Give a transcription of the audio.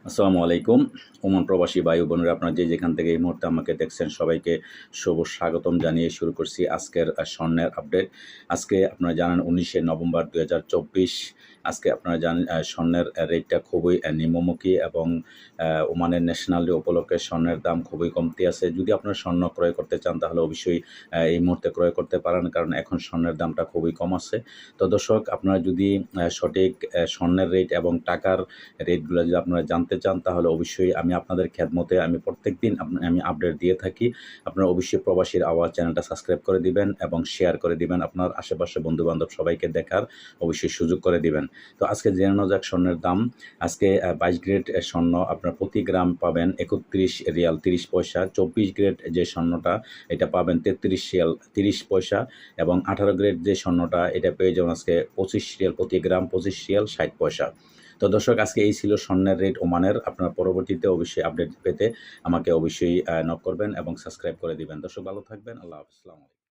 আসসালামু আলাইকুম। ওমান প্রবাসী ভাই ও বোনেরা আপনারা যে যেখান থেকে এই মুহূর্তে আমাকে দেখছেন সবাইকে শুভ স্বাগতম জানিয়ে শুরু করছি আজকের স্বর্ণের আপডেট। আজকে আপনারা জানেন ১৯শে নভেম্বর ২০২৪। আজকে আপনারা জানেন স্বর্ণের রেটটা খুবই নিম্নমুখী এবং ওমানের ন্যাশনাল ডে উপলক্ষে স্বর্ণের দাম খুবই কমতি আছে। যদি আপনারা স্বর্ণ ক্রয় করতে চান তাহলে অবশ্যই এই মুহূর্তে ক্রয় করতে পারেন, কারণ এখন স্বর্ণের দামটা খুবই কম আছে। তো দর্শক, আপনারা যদি সঠিক স্বর্ণের রেট এবং টাকার রেটগুলো যদি আপনারা জানতে চান তাহলে অবশ্যই আমি আপনাদের খেদমতে আমি প্রত্যেকদিন আমি আপডেট দিয়ে থাকি। আপনারা অবশ্যই প্রবাসীর আওয়াজ চ্যানেলটা সাবস্ক্রাইব করে দিবেন এবং শেয়ার করে দিবেন। আপনার আশেপাশে বন্ধু-বান্ধব সবাইকে দেখার অবশ্যই সুযোগ করে দিবেন। তো আজকে জেনে নেওয়া যাক স্বর্ণের দাম। আজকে ২২ গ্রেড স্বর্ণ আপনার প্রতি গ্রাম পাবেন ৩১ রিয়াল ৩০ পয়সা। ২৪ গ্রেড যে স্বর্ণটা এটা পাবেন ৩৩ রিয়াল ৩০ পয়সা এবং ১৮ গ্রেড যে স্বর্ণটা এটা পেয়ে যাবেন আজকে ২৫ রিয়াল প্রতি গ্রাম ২৫ রিয়াল ৬০ পয়সা। তো দর্শক, আজকে এই ছিল স্বর্ণের রেট ওমানের। আপনারা পরবর্তীতে অবশ্যই আপডেট পেতে আমাকে অবশ্যই নক করবেন এবং সাবস্ক্রাইব করে দিবেন। দর্শক, ভালো থাকবেন। আল্লাহ হাফেজ। আসসালামু আলাইকুম।